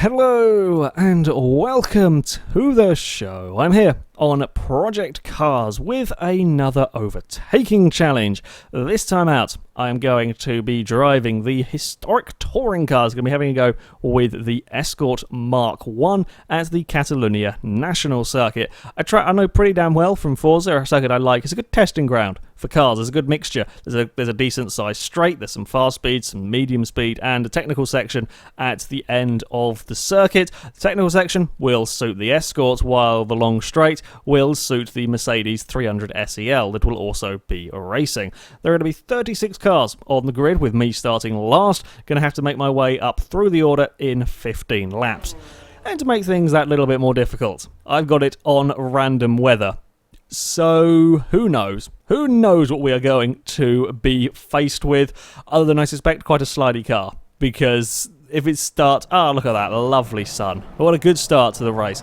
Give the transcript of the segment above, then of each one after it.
Hello and welcome to the show. I'm here on Project Cars with another Overtaking challenge. This time out, I'm going to be driving the historic touring cars. Going to be having a go with the Escort Mark 1 at the Catalunya National Circuit. I know pretty damn well from Forza, a circuit I like. It's a good testing ground for cars. There's a good mixture. There's a decent sized straight, there's some fast speed, some medium speed, and a technical section at the end of the circuit. The technical section will suit the Escort, while the long straight will suit the Mercedes 300 SEL that will also be racing. There are going to be 36 cars on the grid, with me starting last. Going to have to make my way up through the order in 15 laps. And to make things that little bit more difficult, I've got it on random weather. So, who knows? Who knows what we are going to be faced with, other than I suspect quite a slidey car. Because if it starts... look at that, lovely sun. What a good start to the race.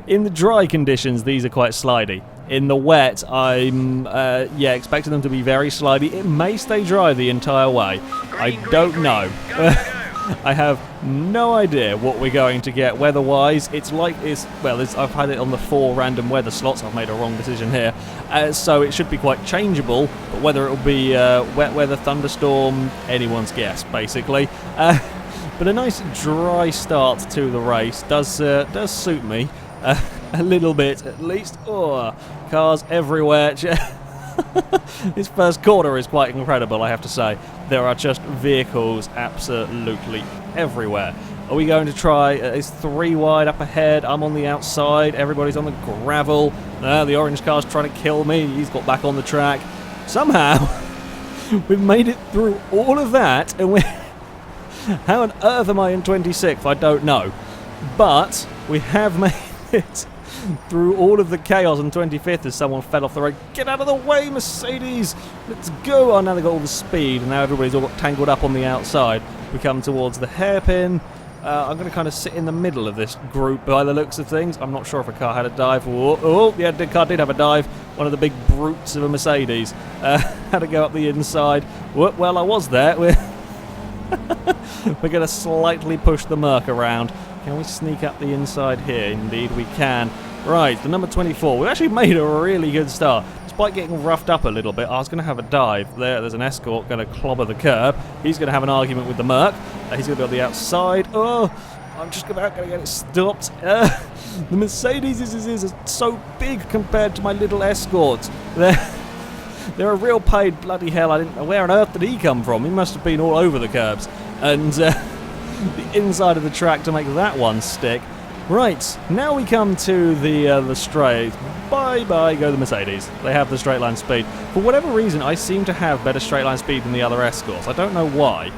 In the dry conditions, these are quite slidey. In the wet, I'm expecting them to be very slidey. It may stay dry the entire way. I don't know. I have no idea what we're going to get weather-wise. I've had it on the 4 random weather slots. I've made a wrong decision here. So it should be quite changeable, but whether it'll be wet weather, thunderstorm, anyone's guess, basically. But a nice dry start to the race does suit me a little bit, at least. Oh, cars everywhere. This first corner is quite incredible, I have to say. There are just vehicles absolutely everywhere. Are we going to try? It's 3 wide up ahead. I'm on the outside. Everybody's on the gravel. The orange car's trying to kill me. He's got back on the track. Somehow, we've made it through all of that, and we're... How on earth am I in 26th? I don't know. But we have made it through all of the chaos on 25th as someone fell off the road. Get out of the way, Mercedes! Let's go! Oh, now they've got all the speed, and now everybody's all got tangled up on the outside. We come towards the hairpin. I'm going to kind of sit in the middle of this group by the looks of things. I'm not sure if a car had a dive. Yeah, the car did have a dive. One of the big brutes of a Mercedes. Had to go up the inside. Well, I was there. We're going to slightly push the Merc around. Can we sneak up the inside here? Indeed we can. Right, the number 24. We've actually made a really good start. Despite getting roughed up a little bit, I was going to have a dive. There's an Escort going to clobber the curb. He's going to have an argument with the Merc. He's going to be on the outside. Oh, I'm just about going to get it stopped. The Mercedes is so big compared to my little Escort. They're a real pain. Bloody hell, I didn't know. Where on earth did he come from? He must have been all over the curbs. And the inside of the track to make that one stick. Right, now we come to the straight. Bye-bye, go the Mercedes. They have the straight line speed. For whatever reason, I seem to have better straight line speed than the other Escorts. I don't know why.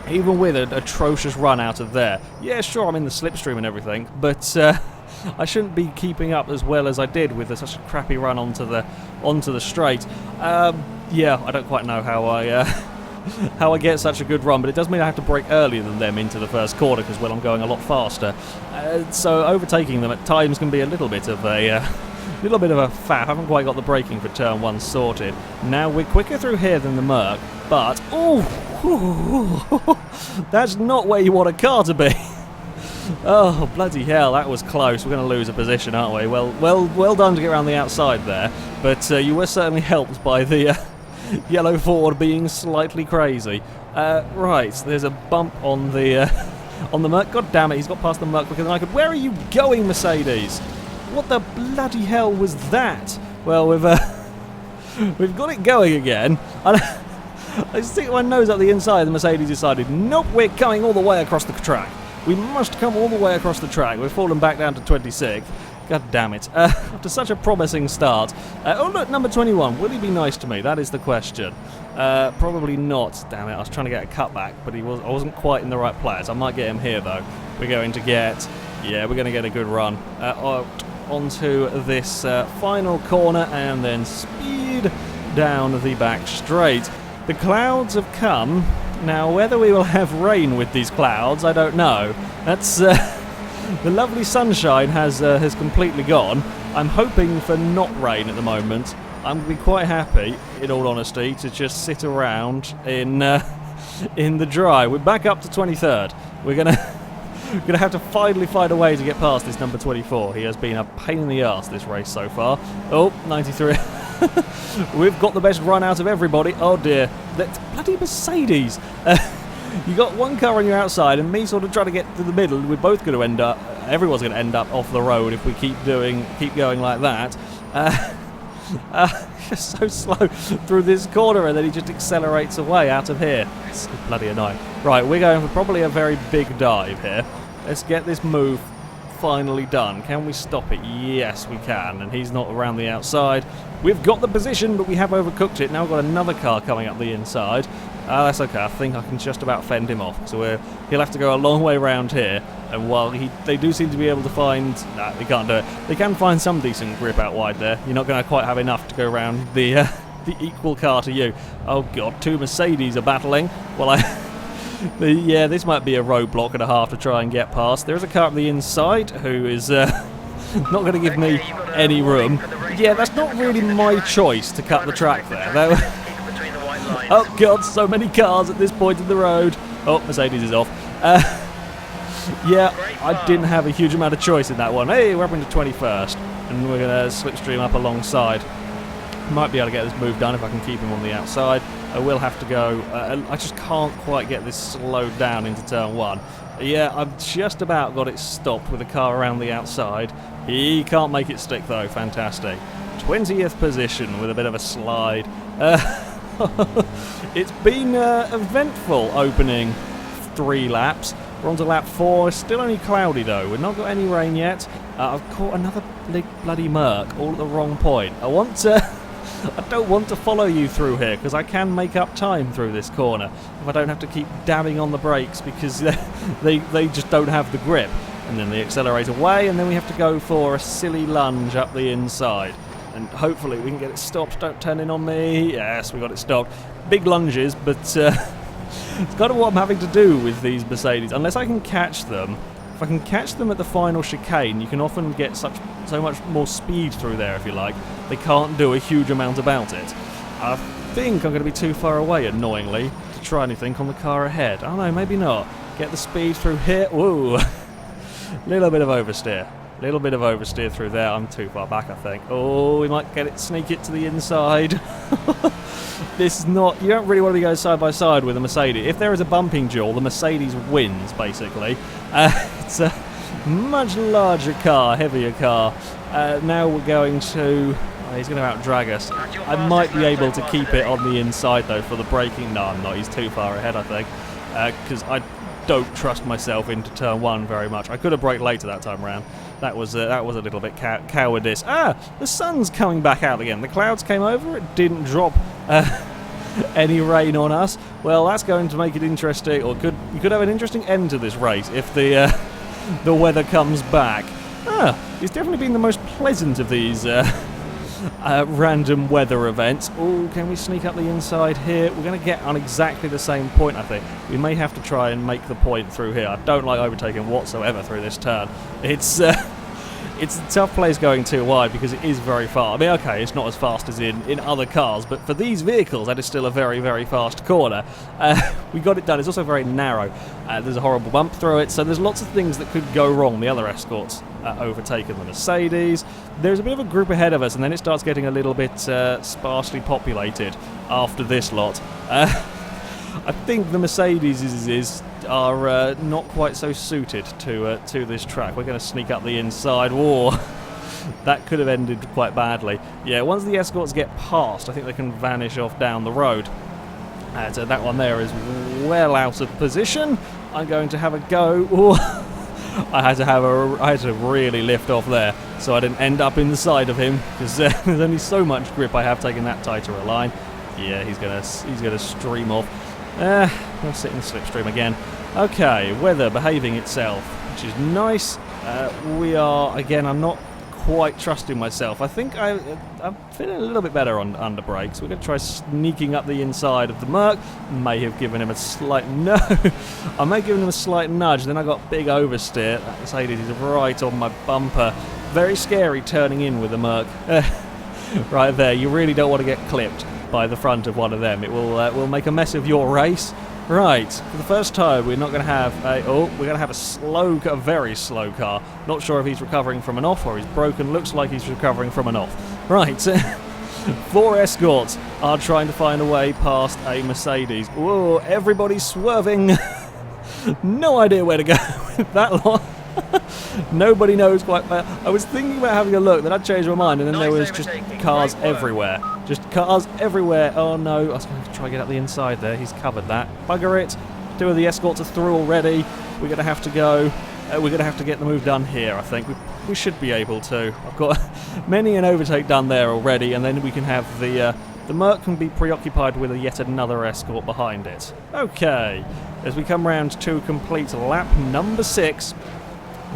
Even with an atrocious run out of there. Yeah, sure, I'm in the slipstream and everything, but I shouldn't be keeping up as well as I did with such a crappy run onto the straight. Yeah, I don't quite know how I get such a good run, but it does mean I have to brake earlier than them into the first corner because, well, I'm going a lot faster. So overtaking them at times can be a little bit of a faff. I haven't quite got the braking for turn 1 sorted. Now we're quicker through here than the Merc, but that's not where you want a car to be. Oh, bloody hell, that was close. We're going to lose a position, aren't we? Well done to get around the outside there, but you were certainly helped by the yellow Ford being slightly crazy. Right, there's a bump on the Merc. God damn it, he's got past the Merc quicker than I could. Where are you going, Mercedes? What the bloody hell was that? Well, we've got it going again. I stick my nose up the inside. The Mercedes decided, nope, we're coming all the way across the track. We must come all the way across the track. We've fallen back down to 26th. God damn it. After such a promising start. Oh look, number 21. Will he be nice to me? That is the question. Probably not. Damn it, I was trying to get a cutback, but I wasn't quite in the right place. I might get him here though. We're going to get a good run. Onto this final corner and then speed down the back straight. The clouds have come. Now, whether we will have rain with these clouds, I don't know. That's the lovely sunshine has completely gone. I'm hoping for not rain at the moment. I'm going to be quite happy, in all honesty, to just sit around in the dry. We're back up to 23rd. We're Gonna have to finally find a way to get past this number 24. He has been a pain in the arse this race so far. Oh, 93. We've got the best run out of everybody. Oh dear. That's bloody Mercedes. You got one car on your outside and me sort of trying to get to the middle. We're both going to end up, everyone's going to end up off the road if we keep going like that. Just so slow through this corner, and then he just accelerates away out of here. It's bloody annoying. Right, we're going for probably a very big dive here. Let's get this move finally done. Can we stop it? Yes, we can. And he's not around the outside. We've got the position, but we have overcooked it. Now we've got another car coming up the inside. That's okay. I think I can just about fend him off. So he'll have to go a long way round here. And while they do seem to be able to find... Nah, they can't do it. They can find some decent grip out wide there. You're not going to quite have enough to go around the equal car to you. Oh, God. Two Mercedes are battling. Well, yeah, this might be a roadblock and a half to try and get past. There is a car up the inside who is not going to give me any room. Yeah, that's not really my choice to cut the track there. Oh, God, so many cars at this point in the road. Oh, Mercedes is off. Yeah, I didn't have a huge amount of choice in that one. Hey, we're up into 21st, and we're going to slipstream up alongside. Might be able to get this move done if I can keep him on the outside. I will have to go. I just can't quite get this slowed down into turn one. Yeah, I've just about got it stopped with a car around the outside. He can't make it stick, though. Fantastic. 20th position with a bit of a slide. It's been eventful opening 3 laps. We're on to lap 4. It's still only cloudy though. We've not got any rain yet. I've caught another big bloody Merc all at the wrong point. I don't want to follow you through here because I can make up time through this corner if I don't have to keep dabbing on the brakes because they just don't have the grip. And then they accelerate away, and then we have to go for a silly lunge up the inside. And hopefully we can get it stopped. Don't turn in on me. Yes, we got it stopped. Big lunges, but it's kind of what I'm having to do with these Mercedes. Unless I can catch them. If I can catch them at the final chicane, you can often get so much more speed through there, if you like. They can't do a huge amount about it. I think I'm going to be too far away, annoyingly, to try anything on the car ahead. Oh no, maybe not. Get the speed through here. Whoa. Little bit of oversteer. Little bit of oversteer through there. I'm too far back, I think. Oh, we might sneak it to the inside. This is not... You don't really want to be going side by side with a Mercedes. If there is a bumping duel, the Mercedes wins, basically. It's a much larger car, heavier car. Now we're going to... Oh, he's going to out-drag us. I might be able to keep it on the inside, though, for the braking. No, I'm not. He's too far ahead, I think. Because I don't trust myself into turn one very much. I could have braked later that time around. That was a little bit cowardice. Ah, the sun's coming back out again. The clouds came over. It didn't drop any rain on us. Well, that's going to make it interesting. Or you could have an interesting end to this race if the weather comes back. Ah, it's definitely been the most pleasant of these random weather events. Oh, can we sneak up the inside here? We're going to get on exactly the same point, I think. We may have to try and make the point through here. I don't like overtaking whatsoever through this turn. It's a tough place going too wide because it is very far. I mean, okay, it's not as fast as in other cars, but for these vehicles, that is still a very, very fast corner. We got it done. It's also very narrow. There's a horrible bump through it, so there's lots of things that could go wrong. The other escorts overtaken the Mercedes. There's a bit of a group ahead of us, and then it starts getting a little bit sparsely populated after this lot. I think the Mercedes are not quite so suited to this track. We're going to sneak up the inside. Whoa, that could have ended quite badly. Yeah, once the escorts get past, I think they can vanish off down the road. So that one there is well out of position. I'm going to have a go. Ooh. I had to really lift off there, so I didn't end up in the side of him because there's only so much grip I have taking that tighter a line. Yeah, he's gonna stream off. We'll sit in the slipstream again. Okay, weather behaving itself, which is nice. We are again. I'm not quite trusting myself. I think I'm feeling a little bit better on under brakes. We're going to try sneaking up the inside of the Merc. May have given him a slight I may have given him a slight nudge. Then I got big oversteer. That Mercedes is right on my bumper. Very scary turning in with the Merc. Right there. You really don't want to get clipped by the front of one of them. It will make a mess of your race. Right, for the first time, we're not going to have we're going to have a very slow car. Not sure if he's recovering from an off or he's broken. Looks like he's recovering from an off. Right, 4 escorts are trying to find a way past a Mercedes. Whoa, everybody's swerving. No idea where to go with that lot. Nobody knows quite well. I was thinking about having a look, then I changed my mind, and then there was just cars everywhere. Just cars everywhere. Oh no, I was going to try to get up the inside there. He's covered that. Bugger it. 2 of the escorts are through already. We're going to have to go. We're going to have to get the move done here, I think. We should be able to. I've got many an overtake done there already, and then we can have the Merc can be preoccupied with yet another escort behind it. Okay, as we come round to complete lap number 6,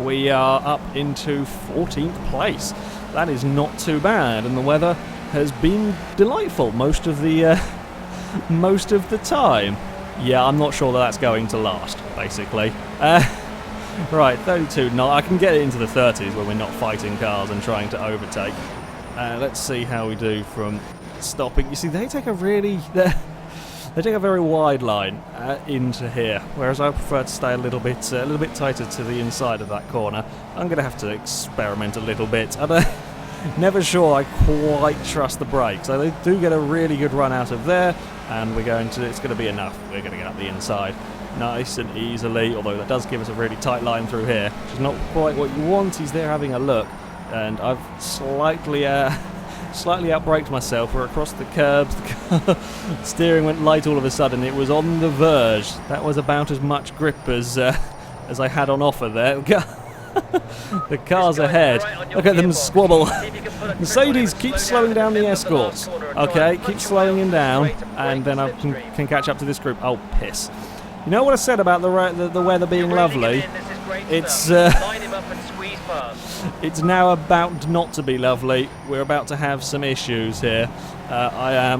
we are up into 14th place. That is not too bad, and the weather has been delightful most of the time. Yeah, I'm not sure that that's going to last, basically. Right, 32 knot. I can get it into the 30s when we're not fighting cars and trying to overtake. Let's see how we do from stopping. You see, they take a very wide line into here, whereas I prefer to stay a little bit tighter to the inside of that corner. I'm going to have to experiment a little bit. I'm never sure I quite trust the brakes. So they do get a really good run out of there, and it's going to be enough. We're going to get up the inside nice and easily, although that does give us a really tight line through here, which is not quite what you want. He's there having a look, and I've slightly outbraked myself. We're across the curbs. The steering went light all of a sudden. It was on the verge. That was about as much grip as I had on offer there. The car's ahead. Look at them squabble. Mercedes keeps slowing down the escorts. Okay, keep slowing him down, and then I can catch up to this group. Oh, piss. You know what I said about the weather being lovely? It's now about not to be lovely. We're about to have some issues here. I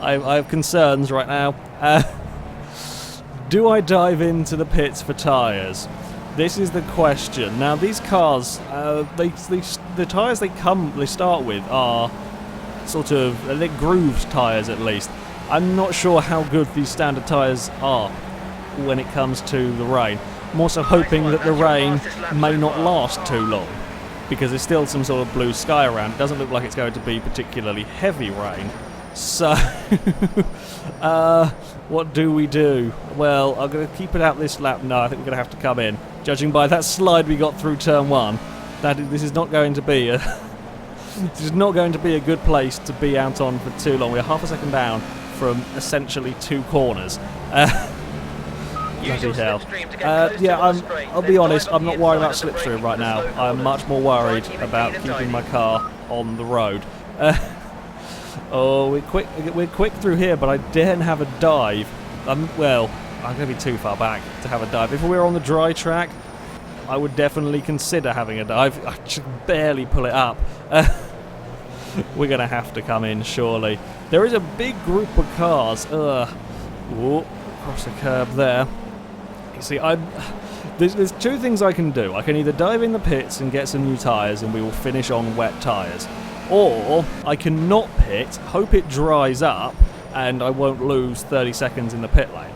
have concerns right now. Do I dive into the pits for tyres? This is the question. Now these cars, the tyres they start with are sort of they're grooved tyres at least. I'm not sure how good these standard tyres are when it comes to the rain. I'm also hoping that the rain may not last too long, because there's still some sort of blue sky around. It doesn't look like it's going to be particularly heavy rain. So, what do we do? Well, I'm going to keep it out this lap. No, I think we're going to have to come in. Judging by that slide we got through turn 1, this is not going to be a good place to be out on for too long. We're half a second down from essentially 2 corners. Bloody hell. Yeah, I'll be honest, I'm not worried about slipstream right now. I'm much more worried about keeping my car on the road. Oh, we're quick through here, but I daren't have a dive. Well, I'm going to be too far back to have a dive. If we were on the dry track, I would definitely consider having a dive. I just barely pull it up. We're going to have to come in, surely. There is a big group of cars. Whoa, across the curb there. You see, there's 2 things I can do. I can either dive in the pits and get some new tyres and we will finish on wet tyres. Or I can not pit, hope it dries up, and I won't lose 30 seconds in the pit lane.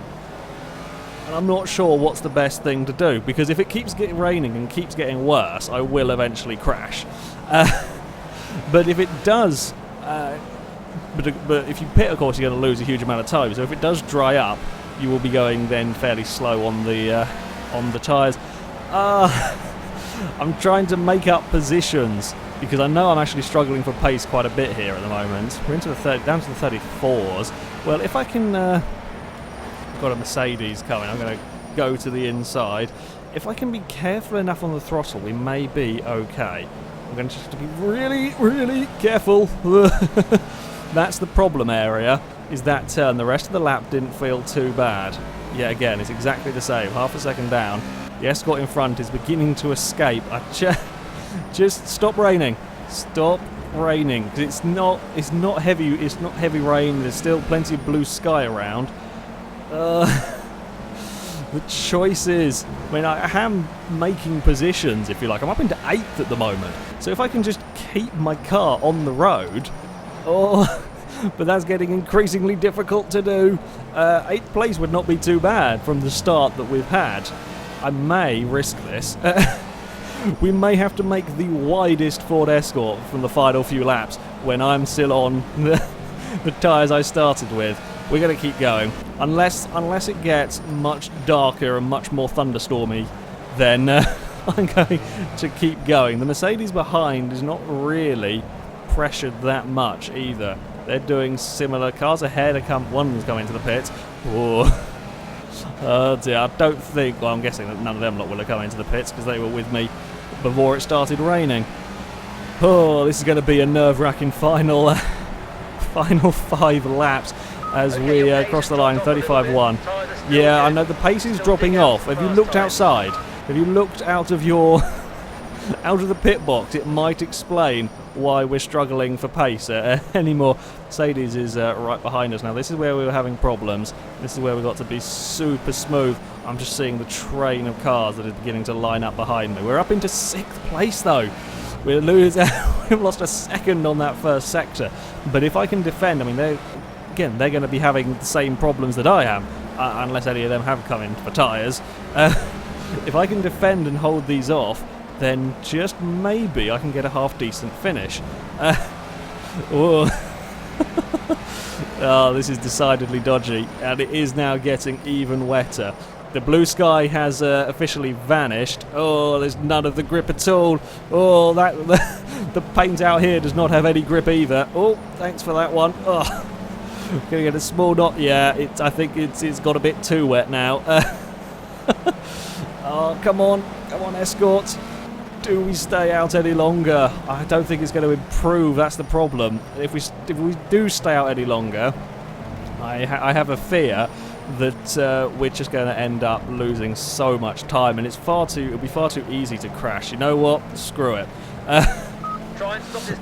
And I'm not sure what's the best thing to do, because if it keeps getting raining and keeps getting worse, I will eventually crash. But if it does, but if you pit, of course, you're going to lose a huge amount of time. So if it does dry up, you will be going then fairly slow on the tyres. I'm trying to make up positions because I know I'm actually struggling for pace quite a bit here at the moment. We're into down to the 34s. Well, if I can, I've got a Mercedes coming. I'm going to go to the inside. If I can be careful enough on the throttle, we may be okay. I'm going to just have to be really, really careful. That's the problem area, is that turn. The rest of the lap didn't feel too bad. Yeah, again, it's exactly the same. Half a second down. The escort in front is beginning to escape. Just stop raining. Stop raining. Because it's not heavy. It's not heavy rain. There's still plenty of blue sky around. The choices. I mean, I am making positions, if you like. I'm up into 8th at the moment. So if I can just keep my car on the road, but that's getting increasingly difficult to do. 8th place would not be too bad from the start that we've had. I may risk this. We may have to make the widest Ford Escort from the final few laps when I'm still on the tyres I started with. We're going to keep going. Unless it gets much darker and much more thunderstormy, then I'm going to keep going. The Mercedes behind is not really pressured that much either. They're doing similar. Cars ahead, one's coming to the pits. Oh dear, I don't think, well I'm guessing that none of them lot will have come into the pits because they were with me before it started raining. Oh, this is going to be a nerve-wracking final 5 laps as we cross the line, 35-1. Yeah, I know the pace is dropping off. Have you looked outside? Have you looked out of your out of the pit box? It might explain why we're struggling for pace anymore. Mercedes is right behind us now. This is where we were having problems. This is where we've got to be super smooth. I'm just seeing the train of cars that is beginning to line up behind me. We're up into 6th place though. We've lost a second on that first sector. But if I can defend, I mean, they're going to be having the same problems that I am, unless any of them have come in for tyres. If I can defend and hold these off, then just maybe I can get a half-decent finish. Oh, this is decidedly dodgy, and it is now getting even wetter. The blue sky has officially vanished. Oh, there's none of the grip at all. Oh, the paint out here does not have any grip either. Oh, thanks for that one. Oh, gonna get a small knot. Yeah, I think it's got a bit too wet now. Oh, come on, Escort. Do we stay out any longer? I don't think it's going to improve. That's the problem. If we do stay out any longer, I have a fear that we're just going to end up losing so much time, and it'll be far too easy to crash. You know what? Screw it.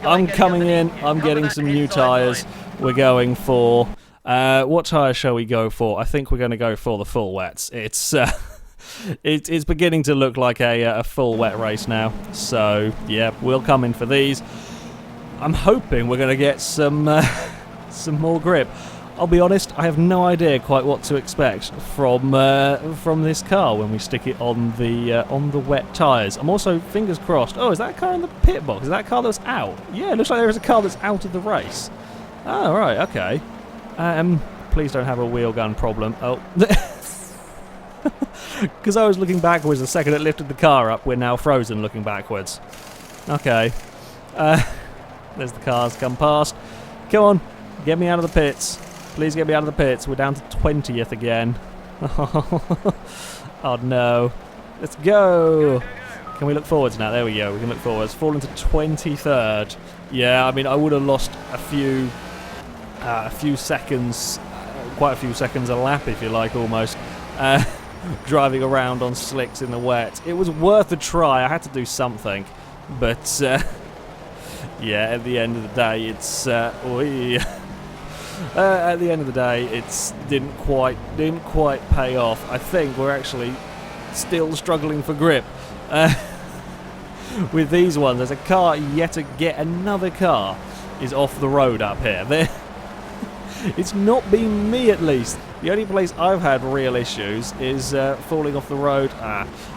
I'm coming in. I'm getting some new tyres. We're going for what tyres shall we go for? I think we're going to go for the full wets. It's beginning to look like a full wet race now. So yeah, we'll come in for these. I'm hoping we're going to get some more grip. I'll be honest, I have no idea quite what to expect from this car when we stick it on the wet tyres. I'm also, fingers crossed. Oh, is that a car in the pit box? Is that a car that's out? Yeah, it looks like there is a car that's out of the race. Oh, right, okay. Please don't have a wheel gun problem. Oh. Because I was looking backwards the second it lifted the car up, we're now frozen looking backwards. Okay. There's the cars come past. Come on, get me out of the pits. Please get me out of the pits. We're down to 20th again. Oh no. Let's go. Can we look forwards now? There we go. We can look forwards. Fallen to 23rd. Yeah, I mean, I would have lost a few seconds, quite a few seconds a lap, if you like, almost. Driving around on slicks in the wet. It was worth a try. I had to do something, but yeah, at the end of the day, it's at the end of the day, it didn't quite pay off. I think we're actually still struggling for grip with these ones. There's a car yet another car is off the road up here. It's not been me, at least. The only place I've had real issues is falling off the road.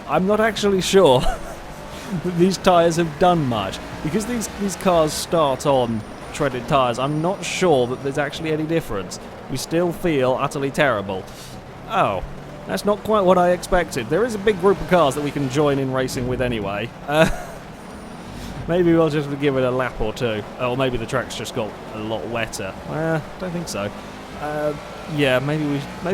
I'm not actually sure that these tyres have done much. Because these cars start on treaded tyres, I'm not sure that there's actually any difference. We still feel utterly terrible. Oh, that's not quite what I expected. There is a big group of cars that we can join in racing with anyway. Maybe we'll just give it a lap or two. Or maybe the track's just got a lot wetter. Don't think so. Yeah, maybe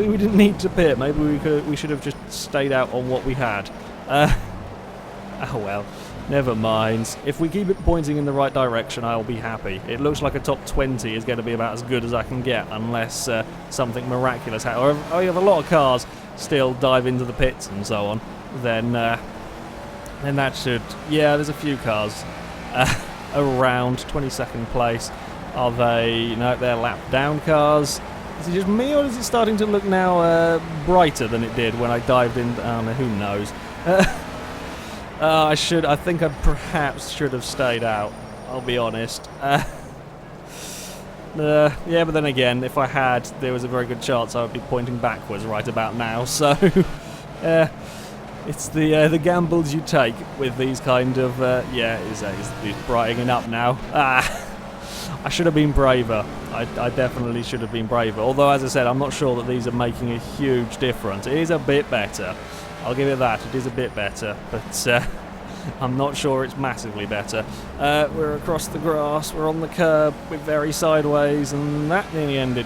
we didn't need to pit. Maybe we should have just stayed out on what we had. Oh well, never mind. If we keep it pointing in the right direction, I'll be happy. It looks like a top 20 is going to be about as good as I can get, unless something miraculous happens. Or if a lot of cars still dive into the pits and so on, then that should. Yeah, there's a few cars around 22nd place. Are they? No, they're lap down cars. Is it just me, or is it starting to look now brighter than it did when I dived in? Oh, no, who knows? I think I perhaps should have stayed out. I'll be honest. Yeah, but then again, if I had, there was a very good chance I would be pointing backwards right about now. So, it's the gambles you take with these kind of. Yeah, it's brightening up now. I should have been braver. I definitely should have been braver. Although, as I said, I'm not sure that these are making a huge difference. It is a bit better. I'll give it that. It is a bit better, but I'm not sure it's massively better. We're across the grass. We're on the curb. We're very sideways, and that nearly ended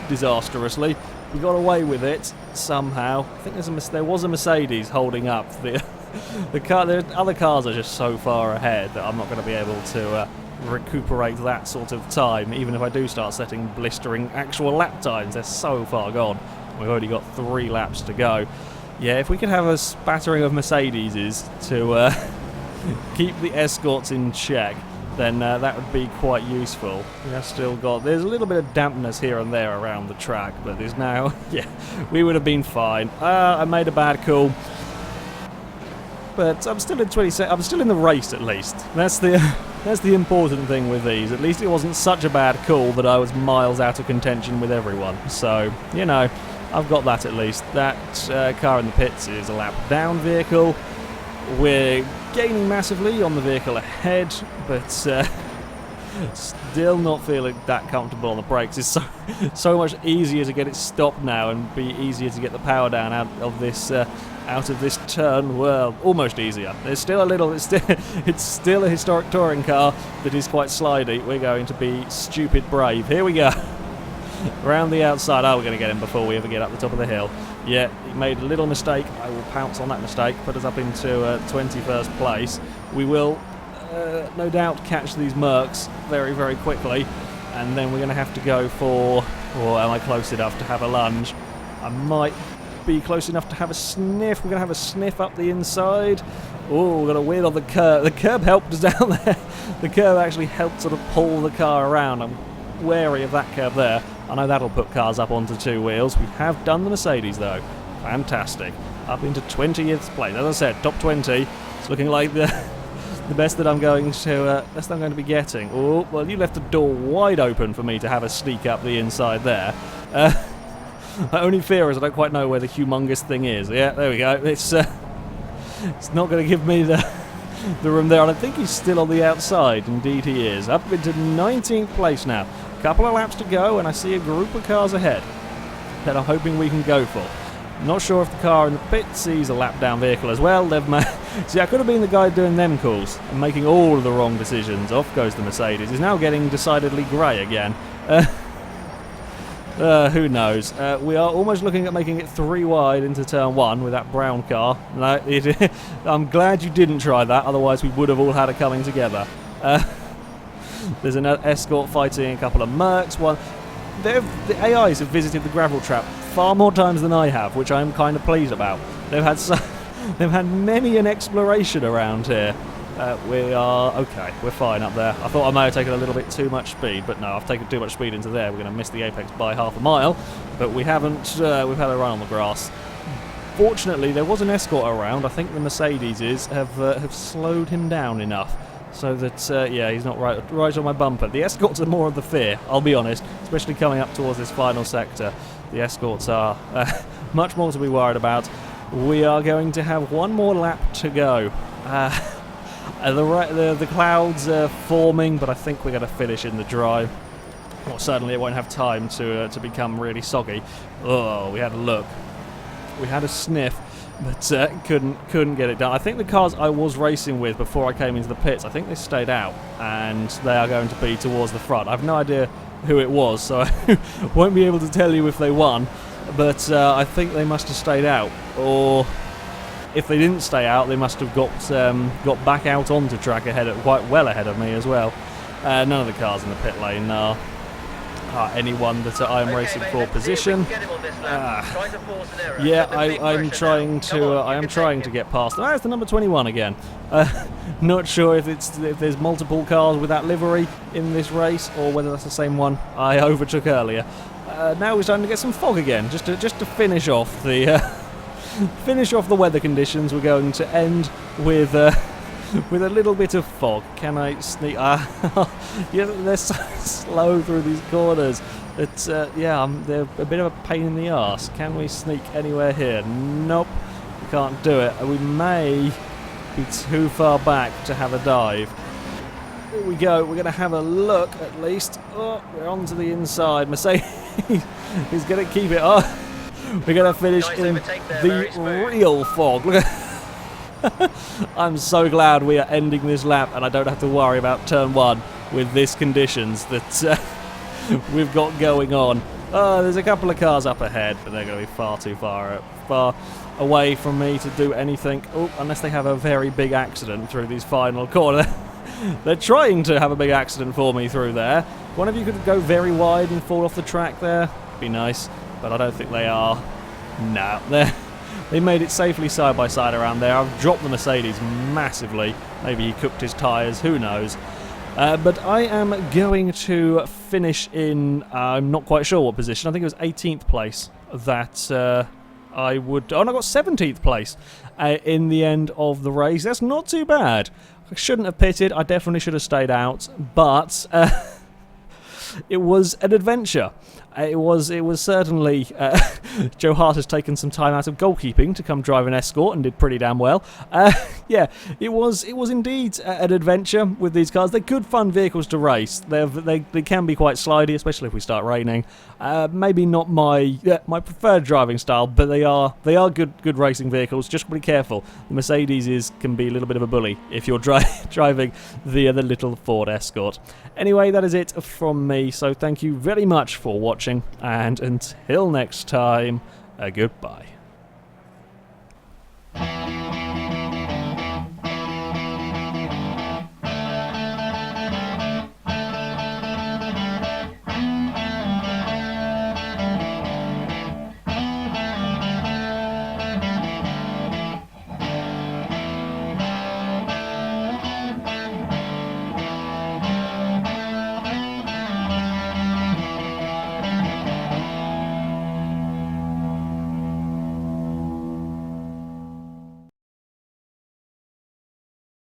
disastrously. We got away with it somehow. I think there was a Mercedes holding up. The car. The other cars are just so far ahead that I'm not going to be able to recuperate that sort of time. Even if I do start setting blistering actual lap times, they're so far gone. We've already got 3 laps to go. Yeah, if we could have a spattering of Mercedeses to keep the escorts in check, then that would be quite useful. We have still got, there's a little bit of dampness here and there around the track, but there's now, yeah, we would have been fine. I made a bad call, but I'm still in 27. I'm still in the race at least. That's the important thing with these. At least it wasn't such a bad call that I was miles out of contention with everyone. So, you know, I've got that at least. That car in the pits is a lap down vehicle. We're gaining massively on the vehicle ahead, but still not feeling that comfortable on the brakes. It's so much easier to get it stopped now and be easier to get the power down out of this turn. Well, almost easier. There's still a little. It's still a historic touring car that is quite slidey. We're going to be stupid brave. Here we go. Around the outside. Oh, we're going to get him before we ever get up the top of the hill. Yeah, he made a little mistake. I will pounce on that mistake. Put us up into 21st place. We will no doubt catch these Mercs very, very quickly. And then we're going to have to go for... Or am I close enough to have a lunge? I might be close enough to have a sniff. We're going to have a sniff up the inside. Oh, we've got a wheel on the curb. The curb helped us down there. The curb actually helped sort of pull the car around. I'm wary of that curve there. I know that'll put cars up onto 2 wheels. We have done the Mercedes though. Fantastic. Up into 20th place. As I said, top 20. It's looking like the best that I'm going to be getting. Oh, well, you left the door wide open for me to have a sneak up the inside there. My only fear is I don't quite know where the humongous thing is. Yeah, there we go. It's not going to give me the room there. And I think he's still on the outside. Indeed he is. Up into 19th place now. Couple of laps to go, and I see a group of cars ahead that I'm hoping we can go for. Not sure if the car in the pit sees a lap down vehicle as well. See, I could have been the guy doing them calls and making all of the wrong decisions. Off goes the Mercedes. It's now getting decidedly grey again. Who knows? We are almost looking at making it 3 wide into turn 1 with that brown car. No, I'm glad you didn't try that, otherwise we would have all had it coming together. There's an escort fighting a couple of Mercs. The AIs have visited the gravel trap far more times than I have, which I'm kind of pleased about. They've had many an exploration around here. We are okay. We're fine up there. I thought I may have taken a little bit too much speed, but no, I've taken too much speed into there. We're going to miss the apex by half a mile, but we haven't. We've had a run on the grass. Fortunately, there was an escort around. I think the Mercedeses have slowed him down enough. So that, yeah, he's not right on my bumper. The escorts are more of the fear, I'll be honest, especially coming up towards this final sector. The escorts are much more to be worried about. We are going to have 1 more lap to go. The clouds are forming, but I think we're going to finish in the dry. Well, certainly it won't have time to become really soggy. Oh, we had a look. We had a sniff. But couldn't get it done. I think the cars I was racing with before I came into the pits, I think they stayed out, and they are going to be towards the front. I have no idea who it was, so I won't be able to tell you if they won, but I think they must have stayed out. Or if they didn't stay out, they must have got back out onto track quite well ahead of me as well. None of the cars in the pit lane are anyone that I am racing for position. Yeah, I am trying to get past them. It's the number 21 again. Not sure if there's multiple cars with that livery in this race, or whether that's the same one I overtook earlier. Now we're starting to get some fog again, just to finish off the weather conditions. We're going to end with with a little bit of fog. Can I sneak? Yeah, they're so slow through these corners. It's yeah, they're a bit of a pain in the arse. Can we sneak anywhere here? Nope, we can't do it. We may be too far back to have a dive. Here we go. We're going to have a look at least. Oh, we're onto the inside. Mercedes is going to keep it. Oh, we're going to finish in the real fog. Look at. I'm so glad we are ending this lap and I don't have to worry about turn 1 with these conditions that we've got going on. There's a couple of cars up ahead, but they're going to be far too far away from me to do anything. Oh, unless they have a very big accident through these final corners. They're trying to have a big accident for me through there. One of you could go very wide and fall off the track there. Be nice, but I don't think they are. No, they made it safely side by side around there. I've dropped the Mercedes massively. Maybe he cooked his tyres, who knows. But I am going to finish in, I'm not quite sure what position. I think it was 18th place that I would... Oh, and I got 17th place in the end of the race. That's not too bad. I shouldn't have pitted. I definitely should have stayed out. But it was an adventure. It was certainly... Joe Hart has taken some time out of goalkeeping to come drive an Escort and did pretty damn well. Yeah, it was indeed an adventure with these cars. They're good fun vehicles to race. They can be quite slidey, especially if we start raining. Maybe not my preferred driving style, but they are good racing vehicles. Just be careful. The Mercedes can be a little bit of a bully if you're driving the little Ford Escort. Anyway, that is it from me. So thank you very much for watching, and until next time, goodbye.